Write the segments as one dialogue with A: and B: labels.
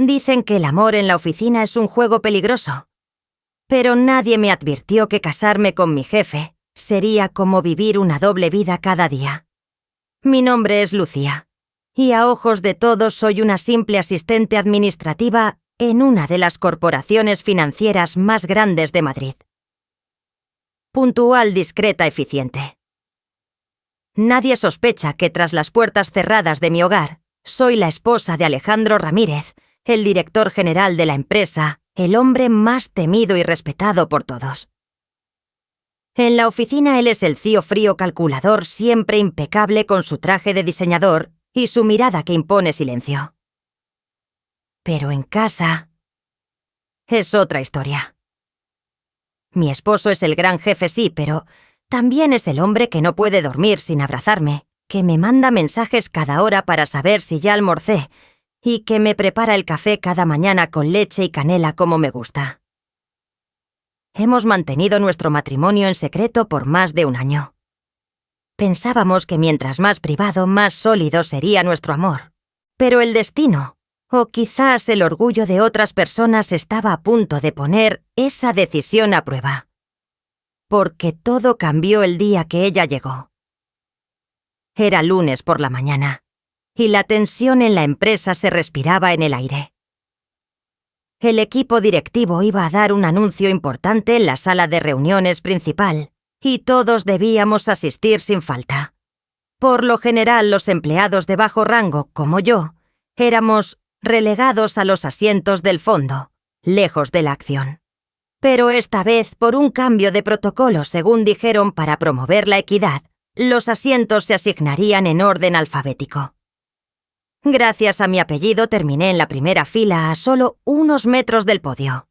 A: Dicen que el amor en la oficina es un juego peligroso. Pero nadie me advirtió que casarme con mi jefe sería como vivir una doble vida cada día. Mi nombre es Lucía, y a ojos de todos soy una simple asistente administrativa en una de las corporaciones financieras más grandes de Madrid. Puntual, discreta, eficiente. Nadie sospecha que tras las puertas cerradas de mi hogar, soy la esposa de Alejandro Ramírez, el director general de la empresa, el hombre más temido y respetado por todos. En la oficina él es el tío frío calculador, siempre impecable con su traje de diseñador y su mirada que impone silencio. Pero en casa es otra historia. Mi esposo es el gran jefe, sí, pero también es el hombre que no puede dormir sin abrazarme, que me manda mensajes cada hora para saber si ya almorcé y que me prepara el café cada mañana con leche y canela como me gusta. Hemos mantenido nuestro matrimonio en secreto por más de un año. Pensábamos que mientras más privado, más sólido sería nuestro amor. Pero el destino, o quizás el orgullo de otras personas, estaba a punto de poner esa decisión a prueba. Porque todo cambió el día que ella llegó. Era lunes por la mañana, y la tensión en la empresa se respiraba en el aire. El equipo directivo iba a dar un anuncio importante en la sala de reuniones principal, y todos debíamos asistir sin falta. Por lo general, los empleados de bajo rango, como yo, éramos relegados a los asientos del fondo, lejos de la acción. Pero esta vez, por un cambio de protocolo, según dijeron, para promover la equidad, los asientos se asignarían en orden alfabético. Gracias a mi apellido terminé en la primera fila a solo unos metros del podio.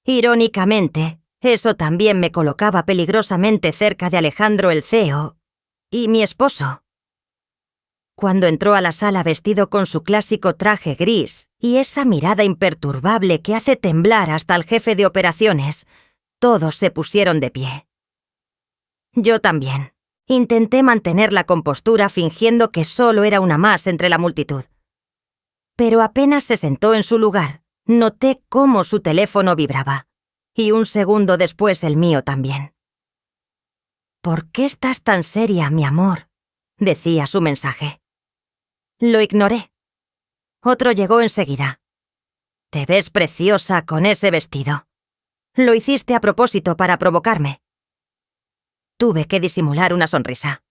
A: Irónicamente, eso también me colocaba peligrosamente cerca de Alejandro el CEO y mi esposo. Cuando entró a la sala vestido con su clásico traje gris y esa mirada imperturbable que hace temblar hasta el jefe de operaciones, todos se pusieron de pie. Yo también. Intenté mantener la compostura fingiendo que solo era una más entre la multitud. Pero apenas se sentó en su lugar, noté cómo su teléfono vibraba, y un segundo después el mío también. «¿Por qué estás tan seria, mi amor?», decía su mensaje. Lo ignoré. Otro llegó enseguida. «Te ves preciosa con ese vestido. Lo hiciste a propósito para provocarme». Tuve que disimular una sonrisa.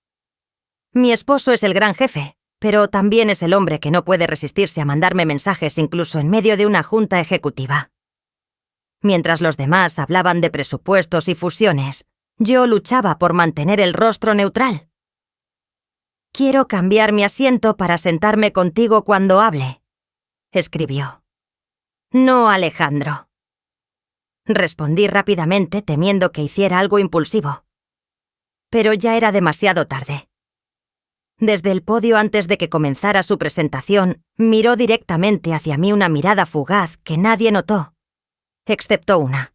A: Mi esposo es el gran jefe, pero también es el hombre que no puede resistirse a mandarme mensajes incluso en medio de una junta ejecutiva. Mientras los demás hablaban de presupuestos y fusiones, yo luchaba por mantener el rostro neutral. «Quiero cambiar mi asiento para sentarme contigo cuando hable», escribió. «No, Alejandro». Respondí rápidamente, temiendo que hiciera algo impulsivo. Pero ya era demasiado tarde. Desde el podio, antes de que comenzara su presentación, miró directamente hacia mí una mirada fugaz que nadie notó, excepto una.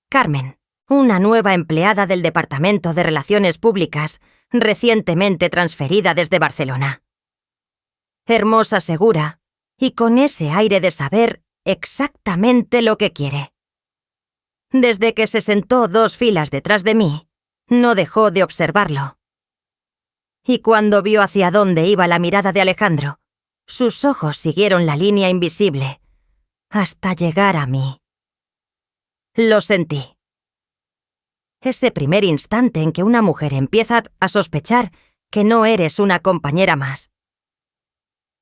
A: Carmen, una nueva empleada del Departamento de Relaciones Públicas, recientemente transferida desde Barcelona. Hermosa, segura, y con ese aire de saber exactamente lo que quiere. Desde que se sentó 2 filas detrás de mí, no dejó de observarlo. Y cuando vio hacia dónde iba la mirada de Alejandro, sus ojos siguieron la línea invisible, hasta llegar a mí. Lo sentí. Ese primer instante en que una mujer empieza a sospechar que no eres una compañera más.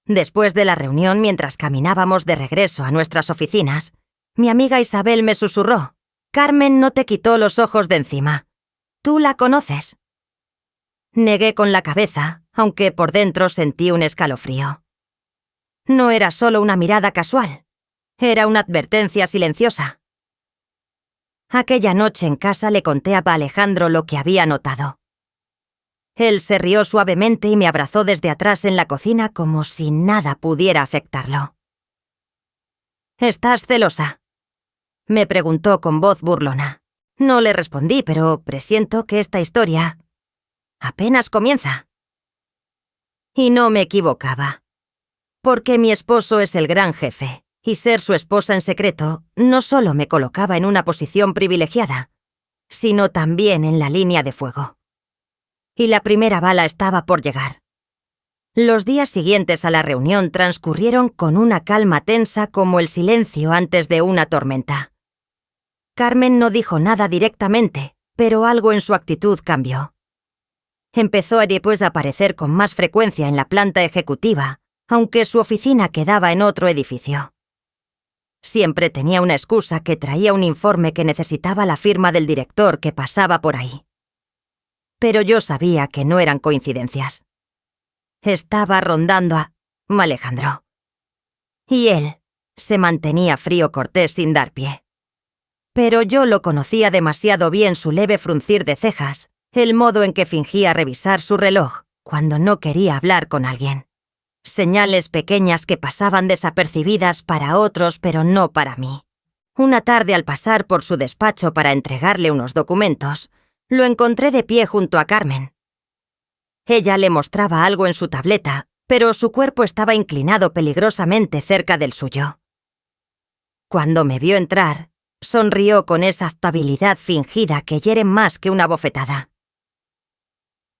A: Después de la reunión, mientras caminábamos de regreso a nuestras oficinas, mi amiga Isabel me susurró: «Carmen no te quitó los ojos de encima. Tú la conoces». Negué con la cabeza, aunque por dentro sentí un escalofrío. No era solo una mirada casual, era una advertencia silenciosa. Aquella noche en casa le conté a Alejandro lo que había notado. Él se rió suavemente y me abrazó desde atrás en la cocina como si nada pudiera afectarlo. «¿Estás celosa?», me preguntó con voz burlona. No le respondí, pero presiento que esta historia apenas comienza. Y no me equivocaba. Porque mi esposo es el gran jefe, y ser su esposa en secreto no solo me colocaba en una posición privilegiada, sino también en la línea de fuego. Y la primera bala estaba por llegar. Los días siguientes a la reunión transcurrieron con una calma tensa como el silencio antes de una tormenta. Carmen no dijo nada directamente, pero algo en su actitud cambió. Empezó después a aparecer con más frecuencia en la planta ejecutiva, aunque su oficina quedaba en otro edificio. Siempre tenía una excusa que traía un informe que necesitaba la firma del director que pasaba por ahí. Pero yo sabía que no eran coincidencias. Estaba rondando a Alejandro. Y él se mantenía frío cortés sin dar pie. Pero yo lo conocía demasiado bien, su leve fruncir de cejas, el modo en que fingía revisar su reloj cuando no quería hablar con alguien. Señales pequeñas que pasaban desapercibidas para otros, pero no para mí. Una tarde, al pasar por su despacho para entregarle unos documentos, lo encontré de pie junto a Carmen. Ella le mostraba algo en su tableta, pero su cuerpo estaba inclinado peligrosamente cerca del suyo. Cuando me vio entrar, sonrió con esa afabilidad fingida que hiere más que una bofetada.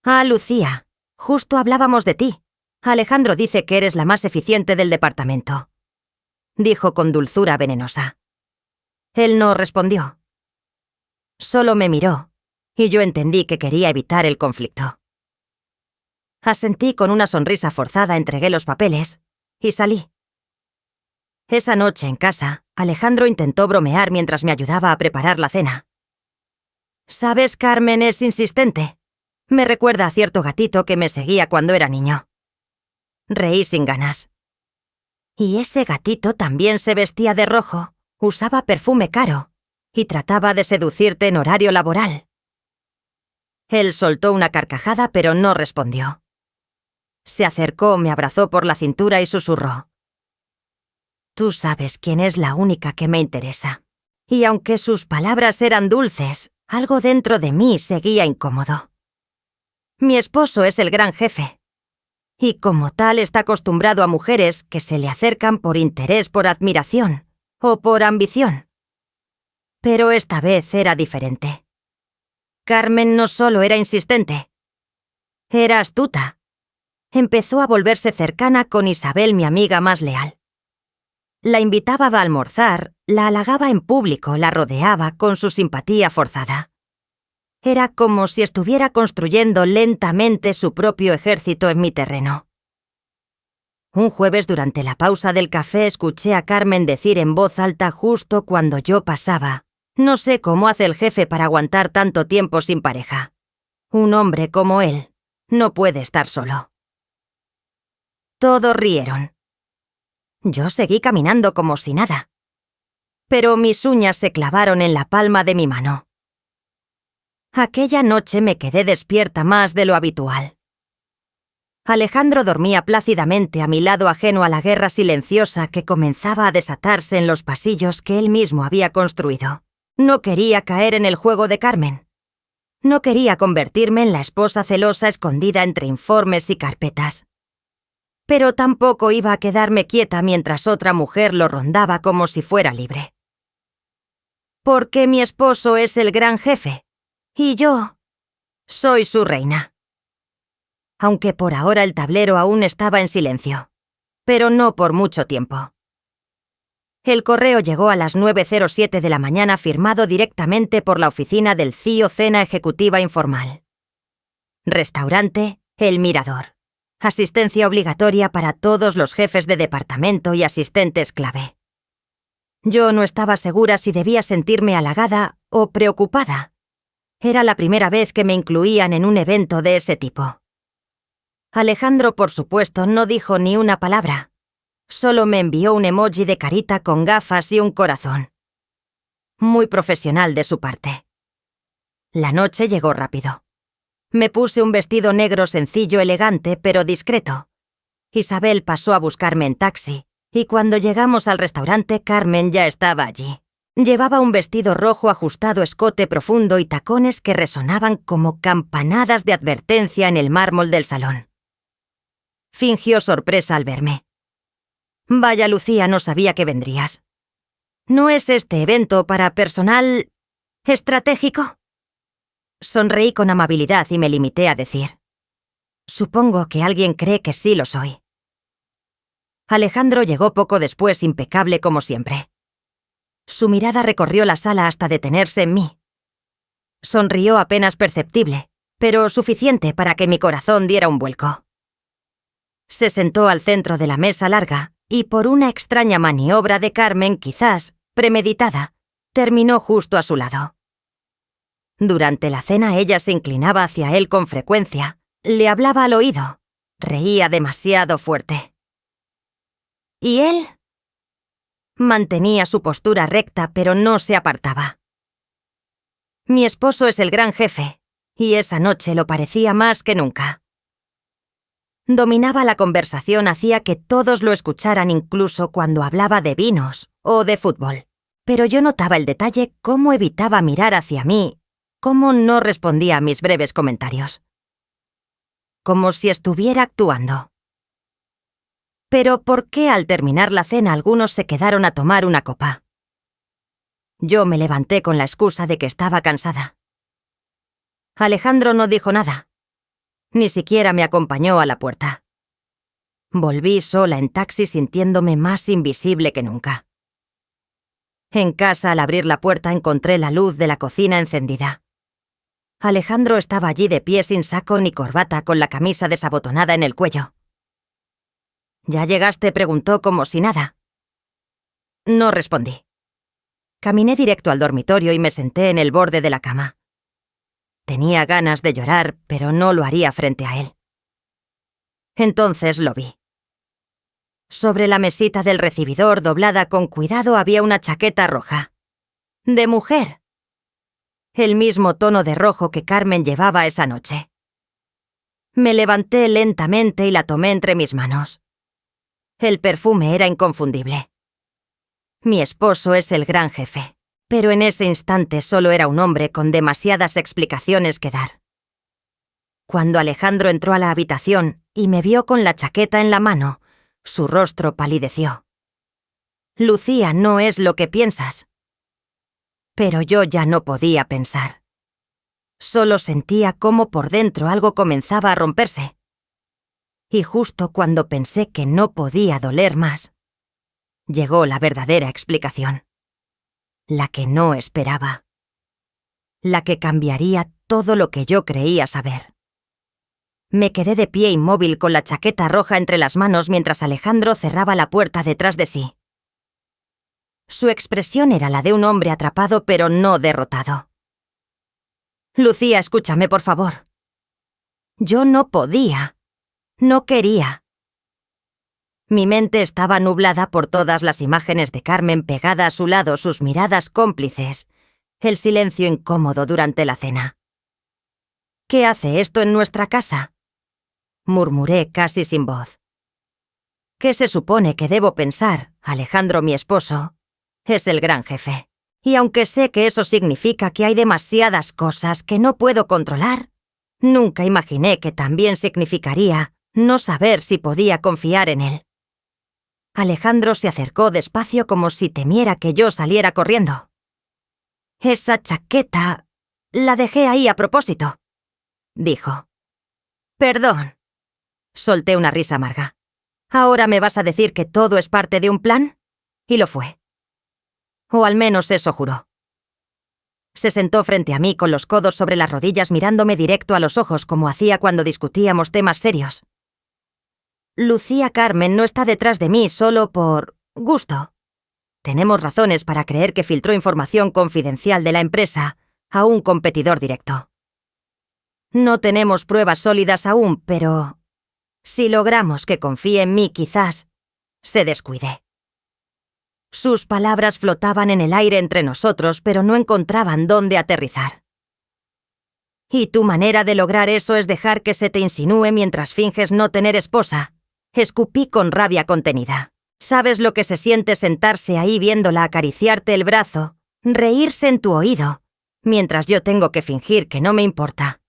A: «Ah, Lucía, justo hablábamos de ti. Alejandro dice que eres la más eficiente del departamento», dijo con dulzura venenosa. Él no respondió. Solo me miró, y yo entendí que quería evitar el conflicto. Asentí con una sonrisa forzada, entregué los papeles y salí. Esa noche en casa, Alejandro intentó bromear mientras me ayudaba a preparar la cena. «¿Sabes, Carmen es insistente? Me recuerda a cierto gatito que me seguía cuando era niño». Reí sin ganas. Y ese gatito también se vestía de rojo, usaba perfume caro y trataba de seducirte en horario laboral. Él soltó una carcajada, pero no respondió. Se acercó, me abrazó por la cintura y susurró: «Tú sabes quién es la única que me interesa». Y aunque sus palabras eran dulces, algo dentro de mí seguía incómodo. Mi esposo es el gran jefe. Y como tal está acostumbrado a mujeres que se le acercan por interés, por admiración o por ambición. Pero esta vez era diferente. Carmen no solo era insistente, era astuta. Empezó a volverse cercana con Isabel, mi amiga más leal. La invitaba a almorzar, la halagaba en público, la rodeaba con su simpatía forzada. Era como si estuviera construyendo lentamente su propio ejército en mi terreno. Un jueves, durante la pausa del café, escuché a Carmen decir en voz alta justo cuando yo pasaba: «No sé cómo hace el jefe para aguantar tanto tiempo sin pareja. Un hombre como él no puede estar solo». Todos rieron. Yo seguí caminando como si nada. Pero mis uñas se clavaron en la palma de mi mano. Aquella noche me quedé despierta más de lo habitual. Alejandro dormía plácidamente a mi lado, ajeno a la guerra silenciosa que comenzaba a desatarse en los pasillos que él mismo había construido. No quería caer en el juego de Carmen. No quería convertirme en la esposa celosa escondida entre informes y carpetas. Pero tampoco iba a quedarme quieta mientras otra mujer lo rondaba como si fuera libre. Porque mi esposo es el gran jefe. Y yo soy su reina. Aunque por ahora el tablero aún estaba en silencio. Pero no por mucho tiempo. El correo llegó a las 9:07 de la mañana, firmado directamente por la oficina del CIO. Cena ejecutiva informal. Restaurante El Mirador. Asistencia obligatoria para todos los jefes de departamento y asistentes clave. Yo no estaba segura si debía sentirme halagada o preocupada. Era la primera vez que me incluían en un evento de ese tipo. Alejandro, por supuesto, no dijo ni una palabra. Solo me envió un emoji de carita con gafas y un corazón. Muy profesional de su parte. La noche llegó rápido. Me puse un vestido negro sencillo, elegante, pero discreto. Isabel pasó a buscarme en taxi, y cuando llegamos al restaurante, Carmen ya estaba allí. Llevaba un vestido rojo ajustado, escote profundo y tacones que resonaban como campanadas de advertencia en el mármol del salón. Fingió sorpresa al verme. Vaya, Lucía, no sabía que vendrías. ¿No es este evento para personal estratégico? Sonreí con amabilidad y me limité a decir: supongo que alguien cree que sí lo soy. Alejandro llegó poco después, impecable como siempre. Su mirada recorrió la sala hasta detenerse en mí. Sonrió apenas perceptible, pero suficiente para que mi corazón diera un vuelco. Se sentó al centro de la mesa larga y, por una extraña maniobra de Carmen, quizás premeditada, terminó justo a su lado. Durante la cena ella se inclinaba hacia él con frecuencia, le hablaba al oído, reía demasiado fuerte. ¿Y él? Mantenía su postura recta, pero no se apartaba. Mi esposo es el gran jefe, y esa noche lo parecía más que nunca. Dominaba la conversación, hacía que todos lo escucharan, incluso cuando hablaba de vinos o de fútbol. Pero yo notaba el detalle, cómo evitaba mirar hacia mí, cómo no respondía a mis breves comentarios. Como si estuviera actuando. Pero ¿por qué al terminar la cena algunos se quedaron a tomar una copa? Yo me levanté con la excusa de que estaba cansada. Alejandro no dijo nada. Ni siquiera me acompañó a la puerta. Volví sola en taxi, sintiéndome más invisible que nunca. En casa, al abrir la puerta, encontré la luz de la cocina encendida. Alejandro estaba allí de pie, sin saco ni corbata, con la camisa desabotonada en el cuello. ¿Ya llegaste?, preguntó como si nada. No respondí. Caminé directo al dormitorio y me senté en el borde de la cama. Tenía ganas de llorar, pero no lo haría frente a él. Entonces lo vi. Sobre la mesita del recibidor, doblada con cuidado, había una chaqueta roja. De mujer. El mismo tono de rojo que Carmen llevaba esa noche. Me levanté lentamente y la tomé entre mis manos. El perfume era inconfundible. Mi esposo es el gran jefe, pero en ese instante solo era un hombre con demasiadas explicaciones que dar. Cuando Alejandro entró a la habitación y me vio con la chaqueta en la mano, su rostro palideció. Lucía, no es lo que piensas. Pero yo ya no podía pensar. Solo sentía cómo por dentro algo comenzaba a romperse. Y justo cuando pensé que no podía doler más, llegó la verdadera explicación. La que no esperaba. La que cambiaría todo lo que yo creía saber. Me quedé de pie inmóvil con la chaqueta roja entre las manos mientras Alejandro cerraba la puerta detrás de sí. Su expresión era la de un hombre atrapado pero no derrotado. Lucía, escúchame, por favor. Yo no podía. No quería. Mi mente estaba nublada por todas las imágenes de Carmen pegada a su lado, sus miradas cómplices, el silencio incómodo durante la cena. ¿Qué hace esto en nuestra casa?, murmuré casi sin voz. ¿Qué se supone que debo pensar? Alejandro, mi esposo, es el gran jefe. Y aunque sé que eso significa que hay demasiadas cosas que no puedo controlar, nunca imaginé que también significaría no saber si podía confiar en él. Alejandro se acercó despacio como si temiera que yo saliera corriendo. Esa chaqueta la dejé ahí a propósito, dijo. Perdón. Solté una risa amarga. ¿Ahora me vas a decir que todo es parte de un plan? Y lo fue. O al menos eso juró. Se sentó frente a mí con los codos sobre las rodillas, mirándome directo a los ojos como hacía cuando discutíamos temas serios. Lucía, Carmen no está detrás de mí solo por gusto. Tenemos razones para creer que filtró información confidencial de la empresa a un competidor directo. No tenemos pruebas sólidas aún, pero si logramos que confíe en mí, quizás se descuide. Sus palabras flotaban en el aire entre nosotros, pero no encontraban dónde aterrizar. ¿Y tu manera de lograr eso es dejar que se te insinúe mientras finges no tener esposa? Escupí con rabia contenida. ¿Sabes lo que se siente sentarse ahí viéndola acariciarte el brazo, reírse en tu oído, mientras yo tengo que fingir que no me importa?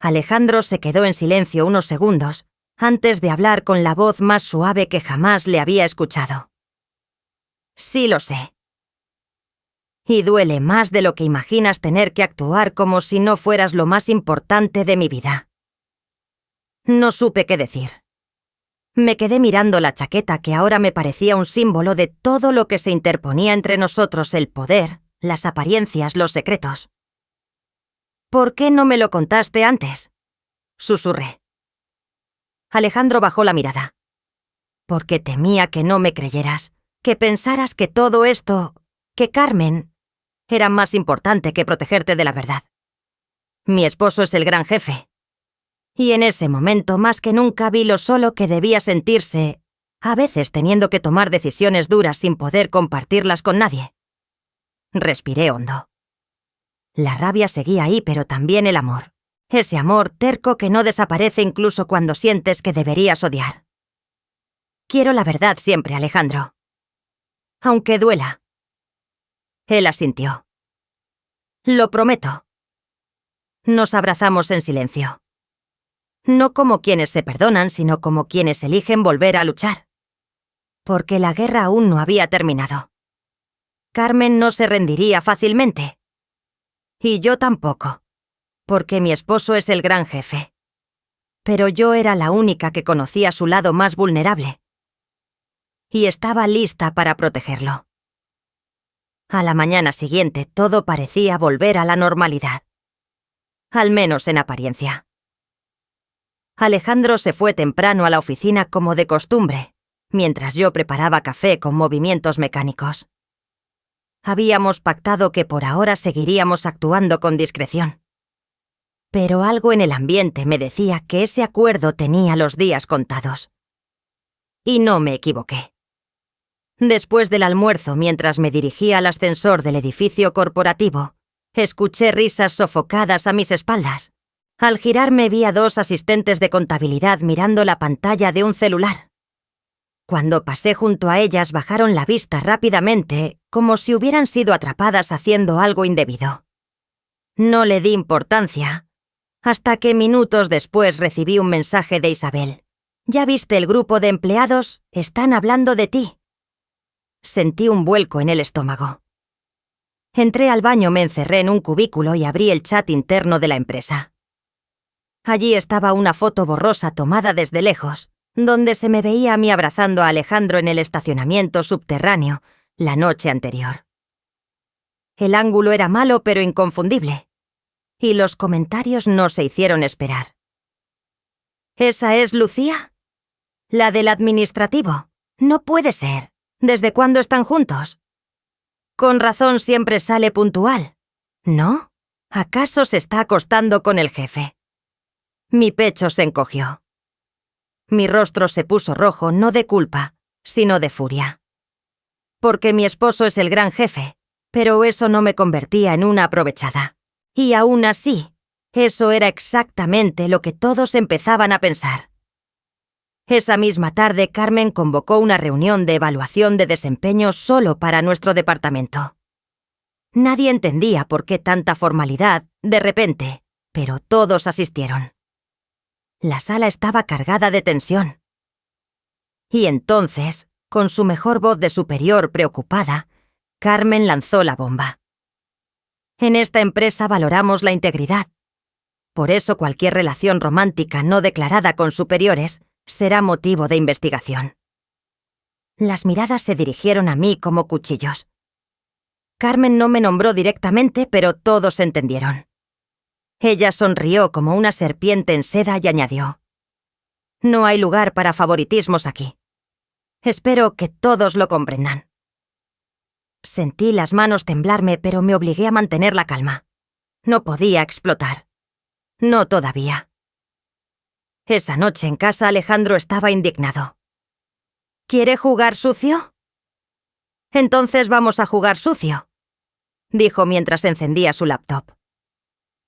A: Alejandro se quedó en silencio unos segundos, antes de hablar con la voz más suave que jamás le había escuchado. Sí lo sé. Y duele más de lo que imaginas tener que actuar como si no fueras lo más importante de mi vida. No supe qué decir. Me quedé mirando la chaqueta que ahora me parecía un símbolo de todo lo que se interponía entre nosotros: el poder, las apariencias, los secretos. ¿Por qué no me lo contaste antes?, susurré. Alejandro bajó la mirada. Porque temía que no me creyeras, que pensaras que todo esto, que Carmen, era más importante que protegerte de la verdad. Mi esposo es el gran jefe. Y en ese momento más que nunca vi lo solo que debía sentirse, a veces teniendo que tomar decisiones duras sin poder compartirlas con nadie. Respiré hondo. La rabia seguía ahí, pero también el amor. Ese amor terco que no desaparece incluso cuando sientes que deberías odiar. Quiero la verdad siempre, Alejandro. Aunque duela. Él asintió. Lo prometo. Nos abrazamos en silencio. No como quienes se perdonan, sino como quienes eligen volver a luchar. Porque la guerra aún no había terminado. Carmen no se rendiría fácilmente. Y yo tampoco, porque mi esposo es el gran jefe. Pero yo era la única que conocía su lado más vulnerable. Y estaba lista para protegerlo. A la mañana siguiente todo parecía volver a la normalidad. Al menos en apariencia. Alejandro se fue temprano a la oficina como de costumbre, mientras yo preparaba café con movimientos mecánicos. Habíamos pactado que por ahora seguiríamos actuando con discreción. Pero algo en el ambiente me decía que ese acuerdo tenía los días contados. Y no me equivoqué. Después del almuerzo, mientras me dirigía al ascensor del edificio corporativo, escuché risas sofocadas a mis espaldas. Al girarme vi a 2 asistentes de contabilidad mirando la pantalla de un celular. Cuando pasé junto a ellas bajaron la vista rápidamente, como si hubieran sido atrapadas haciendo algo indebido. No le di importancia, hasta que minutos después recibí un mensaje de Isabel. «¿Ya viste el grupo de empleados? Están hablando de ti». Sentí un vuelco en el estómago. Entré al baño, me encerré en un cubículo y abrí el chat interno de la empresa. Allí estaba una foto borrosa tomada desde lejos, donde se me veía a mí abrazando a Alejandro en el estacionamiento subterráneo la noche anterior. El ángulo era malo pero inconfundible, y los comentarios no se hicieron esperar. ¿Esa es Lucía? ¿La del administrativo? No puede ser. ¿Desde cuándo están juntos? Con razón siempre sale puntual. ¿No? ¿Acaso se está acostando con el jefe? Mi pecho se encogió. Mi rostro se puso rojo, no de culpa, sino de furia. Porque mi esposo es el gran jefe, pero eso no me convertía en una aprovechada. Y aún así, eso era exactamente lo que todos empezaban a pensar. Esa misma tarde, Carmen convocó una reunión de evaluación de desempeño solo para nuestro departamento. Nadie entendía por qué tanta formalidad, de repente, pero todos asistieron. La sala estaba cargada de tensión. Y entonces, con su mejor voz de superior preocupada, Carmen lanzó la bomba. En esta empresa valoramos la integridad. Por eso cualquier relación romántica no declarada con superiores será motivo de investigación. Las miradas se dirigieron a mí como cuchillos. Carmen no me nombró directamente, pero todos entendieron. Ella sonrió como una serpiente en seda y añadió: «No hay lugar para favoritismos aquí. Espero que todos lo comprendan». Sentí las manos temblarme, pero me obligué a mantener la calma. No podía explotar. No todavía. Esa noche en casa Alejandro estaba indignado. «¿Quiere jugar sucio? Entonces vamos a jugar sucio», dijo mientras encendía su laptop.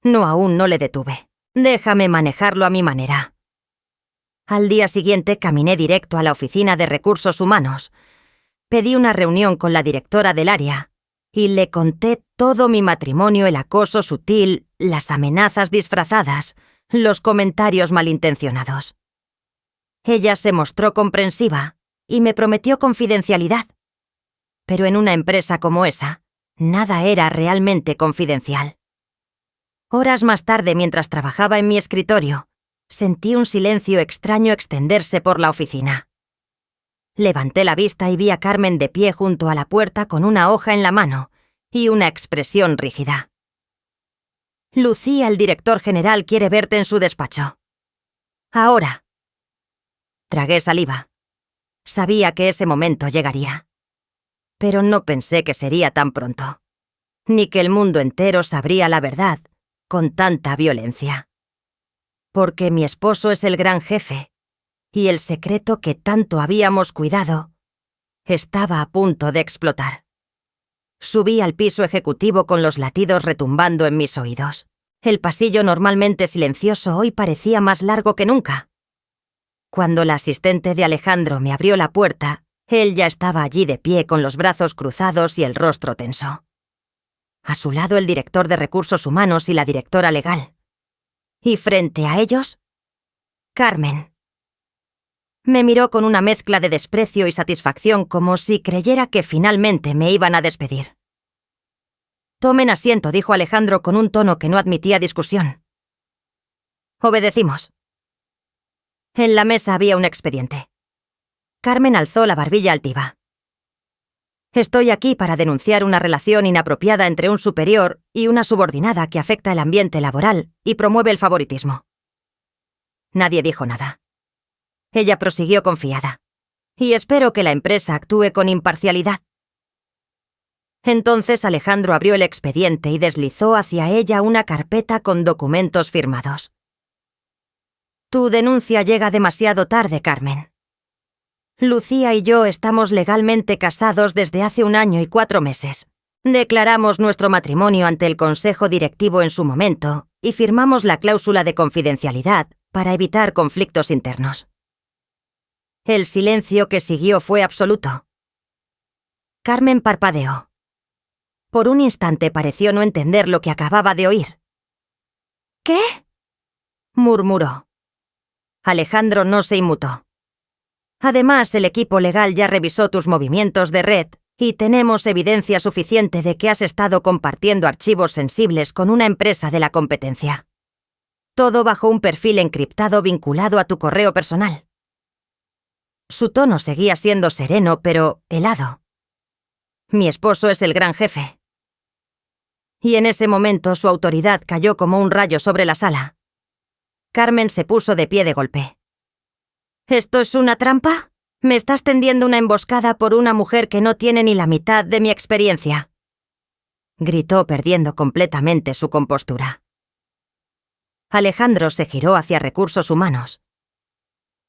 A: No, aún no le detuve. Déjame manejarlo a mi manera. Al día siguiente caminé directo a la oficina de recursos humanos. Pedí una reunión con la directora del área y le conté todo mi matrimonio, el acoso sutil, las amenazas disfrazadas, los comentarios malintencionados. Ella se mostró comprensiva y me prometió confidencialidad. Pero en una empresa como esa, nada era realmente confidencial. Horas más tarde, mientras trabajaba en mi escritorio, sentí un silencio extraño extenderse por la oficina. Levanté la vista y vi a Carmen de pie junto a la puerta con una hoja en la mano y una expresión rígida. «Lucía, el director general quiere verte en su despacho. Ahora». Tragué saliva. Sabía que ese momento llegaría. Pero no pensé que sería tan pronto, ni que el mundo entero sabría la verdad con tanta violencia. Porque mi esposo es el gran jefe, y el secreto que tanto habíamos cuidado estaba a punto de explotar. Subí al piso ejecutivo con los latidos retumbando en mis oídos. El pasillo normalmente silencioso hoy parecía más largo que nunca. Cuando la asistente de Alejandro me abrió la puerta, él ya estaba allí de pie con los brazos cruzados y el rostro tenso. A su lado el director de Recursos Humanos y la directora legal. Y frente a ellos, Carmen. Me miró con una mezcla de desprecio y satisfacción como si creyera que finalmente me iban a despedir. «Tomen asiento», dijo Alejandro con un tono que no admitía discusión. Obedecimos. En la mesa había un expediente. Carmen alzó la barbilla altiva. «Estoy aquí para denunciar una relación inapropiada entre un superior y una subordinada que afecta el ambiente laboral y promueve el favoritismo». Nadie dijo nada. Ella prosiguió confiada. «Y espero que la empresa actúe con imparcialidad». Entonces Alejandro abrió el expediente y deslizó hacia ella una carpeta con documentos firmados. «Tu denuncia llega demasiado tarde, Carmen. Lucía y yo estamos legalmente casados desde hace 1 año y 4 meses. Declaramos nuestro matrimonio ante el consejo directivo en su momento y firmamos la cláusula de confidencialidad para evitar conflictos internos». El silencio que siguió fue absoluto. Carmen parpadeó. Por un instante pareció no entender lo que acababa de oír. «¿Qué?», murmuró. Alejandro no se inmutó. «Además, el equipo legal ya revisó tus movimientos de red y tenemos evidencia suficiente de que has estado compartiendo archivos sensibles con una empresa de la competencia. Todo bajo un perfil encriptado vinculado a tu correo personal». Su tono seguía siendo sereno, pero helado. «Mi esposo es el gran jefe». Y en ese momento su autoridad cayó como un rayo sobre la sala. Carmen se puso de pie de golpe. «¿Esto es una trampa? ¿Me estás tendiendo una emboscada por una mujer que no tiene ni la mitad de mi experiencia?», gritó, perdiendo completamente su compostura. Alejandro se giró hacia Recursos Humanos.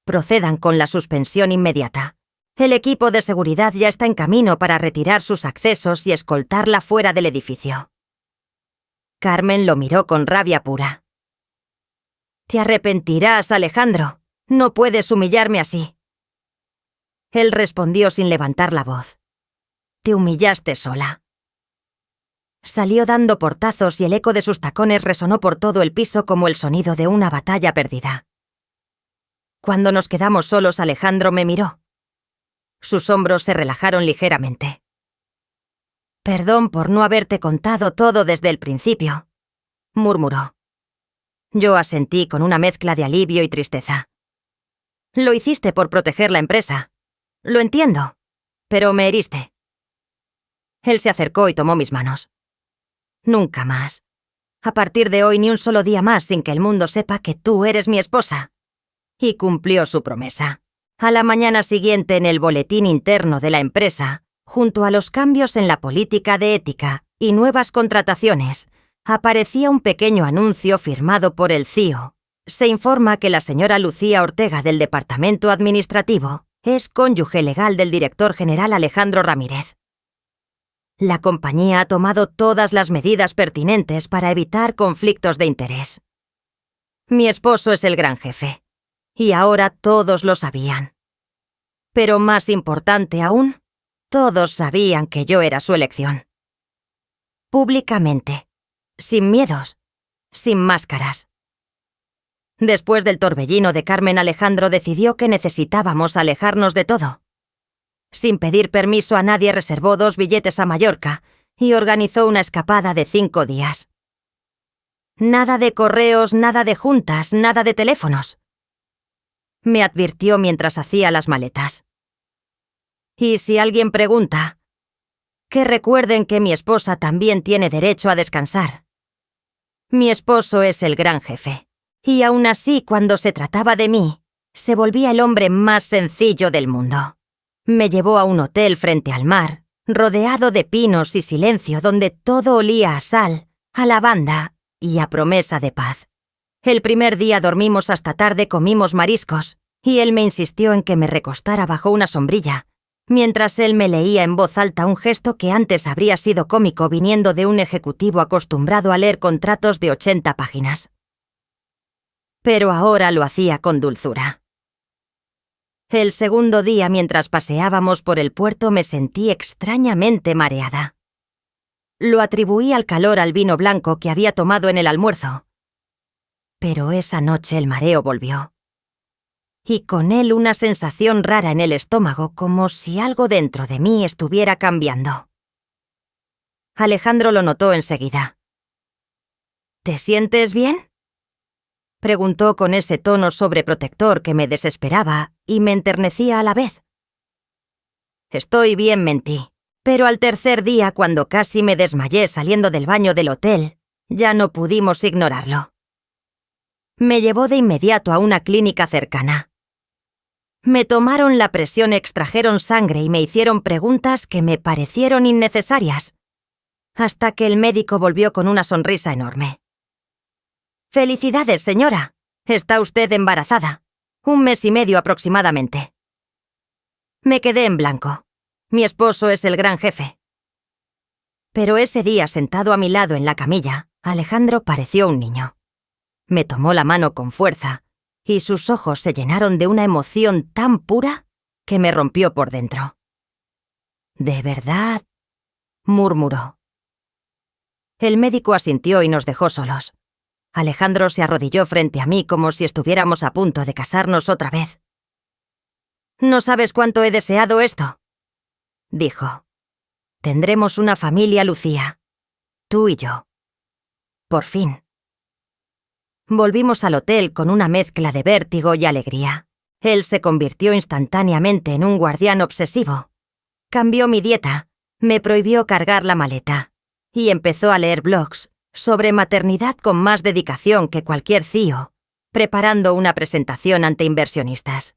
A: «Procedan con la suspensión inmediata. El equipo de seguridad ya está en camino para retirar sus accesos y escoltarla fuera del edificio». Carmen lo miró con rabia pura. «Te arrepentirás, Alejandro. No puedes humillarme así». Él respondió sin levantar la voz. «Te humillaste sola». Salió dando portazos y el eco de sus tacones resonó por todo el piso como el sonido de una batalla perdida. Cuando nos quedamos solos, Alejandro me miró. Sus hombros se relajaron ligeramente. «Perdón por no haberte contado todo desde el principio», murmuró. Yo asentí con una mezcla de alivio y tristeza. «Lo hiciste por proteger la empresa. Lo entiendo, pero me heriste». Él se acercó y tomó mis manos. «Nunca más. A partir de hoy ni un solo día más sin que el mundo sepa que tú eres mi esposa». Y cumplió su promesa. A la mañana siguiente, en el boletín interno de la empresa, junto a los cambios en la política de ética y nuevas contrataciones, aparecía un pequeño anuncio firmado por el CEO. Se informa que la señora Lucía Ortega del Departamento Administrativo es cónyuge legal del director general Alejandro Ramírez. La compañía ha tomado todas las medidas pertinentes para evitar conflictos de interés. Mi esposo es el gran jefe, y ahora todos lo sabían. Pero más importante aún, todos sabían que yo era su elección. Públicamente, sin miedos, sin máscaras. Después del torbellino de Carmen, Alejandro decidió que necesitábamos alejarnos de todo. Sin pedir permiso a nadie, reservó 2 billetes a Mallorca y organizó una escapada de 5 días. Nada de correos, nada de juntas, nada de teléfonos. Me advirtió mientras hacía las maletas. Y si alguien pregunta, que recuerden que mi esposa también tiene derecho a descansar. Mi esposo es el gran jefe. Y aún así, cuando se trataba de mí, se volvía el hombre más sencillo del mundo. Me llevó a un hotel frente al mar, rodeado de pinos y silencio, donde todo olía a sal, a lavanda y a promesa de paz. El primer día dormimos hasta tarde, comimos mariscos, y él me insistió en que me recostara bajo una sombrilla, mientras él me leía en voz alta un gesto que antes habría sido cómico viniendo de un ejecutivo acostumbrado a leer contratos de 80 páginas. Pero ahora lo hacía con dulzura. El segundo día, mientras paseábamos por el puerto, me sentí extrañamente mareada. Lo atribuí al calor al vino blanco que había tomado en el almuerzo. Pero esa noche el mareo volvió. Y con él una sensación rara en el estómago, como si algo dentro de mí estuviera cambiando. Alejandro lo notó enseguida. ¿Te sientes bien?, preguntó con ese tono sobreprotector que me desesperaba y me enternecía a la vez. Estoy bien, mentí, pero al tercer día, cuando casi me desmayé saliendo del baño del hotel, ya no pudimos ignorarlo. Me llevó de inmediato a una clínica cercana. Me tomaron la presión, extrajeron sangre y me hicieron preguntas que me parecieron innecesarias, hasta que el médico volvió con una sonrisa enorme. «Felicidades, señora. Está usted embarazada. 1 mes y medio aproximadamente». Me quedé en blanco. Mi esposo es el gran jefe. Pero ese día, sentado a mi lado en la camilla, Alejandro pareció un niño. Me tomó la mano con fuerza y sus ojos se llenaron de una emoción tan pura que me rompió por dentro. «¿De verdad?», murmuró. El médico asintió y nos dejó solos. Alejandro se arrodilló frente a mí como si estuviéramos a punto de casarnos otra vez. «No sabes cuánto he deseado esto», dijo. «Tendremos una familia, Lucía. Tú y yo. Por fin». Volvimos al hotel con una mezcla de vértigo y alegría. Él se convirtió instantáneamente en un guardián obsesivo. Cambió mi dieta, me prohibió cargar la maleta y empezó a leer blogs sobre maternidad con más dedicación que cualquier CEO, preparando una presentación ante inversionistas.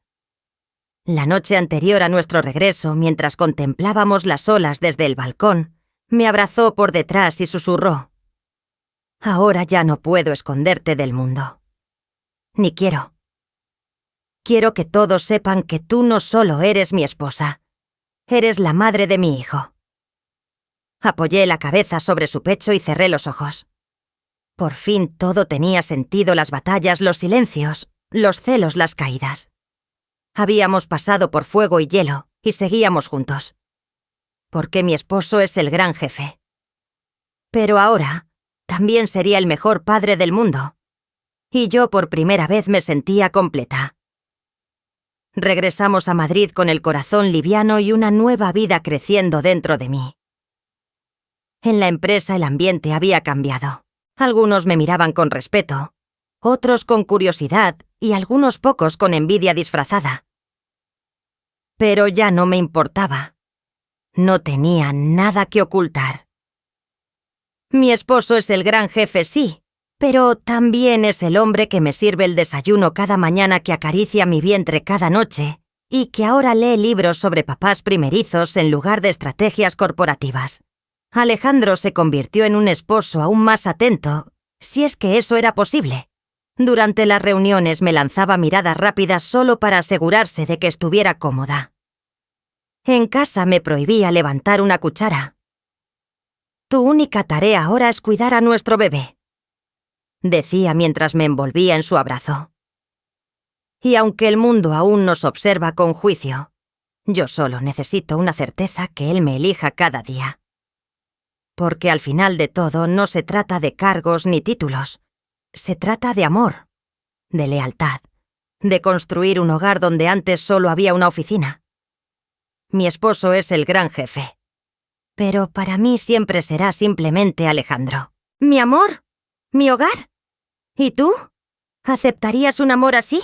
A: La noche anterior a nuestro regreso, mientras contemplábamos las olas desde el balcón, me abrazó por detrás y susurró: «Ahora ya no puedo esconderte del mundo. Ni quiero. Quiero que todos sepan que tú no solo eres mi esposa, eres la madre de mi hijo». Apoyé la cabeza sobre su pecho y cerré los ojos. Por fin todo tenía sentido: las batallas, los silencios, los celos, las caídas. Habíamos pasado por fuego y hielo y seguíamos juntos. Porque mi esposo es el gran jefe. Pero ahora también sería el mejor padre del mundo. Y yo por primera vez me sentía completa. Regresamos a Madrid con el corazón liviano y una nueva vida creciendo dentro de mí. En la empresa el ambiente había cambiado. Algunos me miraban con respeto, otros con curiosidad y algunos pocos con envidia disfrazada. Pero ya no me importaba. No tenía nada que ocultar. Mi esposo es el gran jefe, sí, pero también es el hombre que me sirve el desayuno cada mañana, que acaricia mi vientre cada noche y que ahora lee libros sobre papás primerizos en lugar de estrategias corporativas. Alejandro se convirtió en un esposo aún más atento, si es que eso era posible. Durante las reuniones me lanzaba miradas rápidas solo para asegurarse de que estuviera cómoda. En casa me prohibía levantar una cuchara. «Tu única tarea ahora es cuidar a nuestro bebé», decía mientras me envolvía en su abrazo. Y aunque el mundo aún nos observa con juicio, yo solo necesito una certeza: que él me elija cada día. Porque al final de todo no se trata de cargos ni títulos, se trata de amor, de lealtad, de construir un hogar donde antes solo había una oficina. Mi esposo es el gran jefe. Pero para mí siempre será simplemente Alejandro. Mi amor, mi hogar. ¿Y tú? ¿Aceptarías un amor así?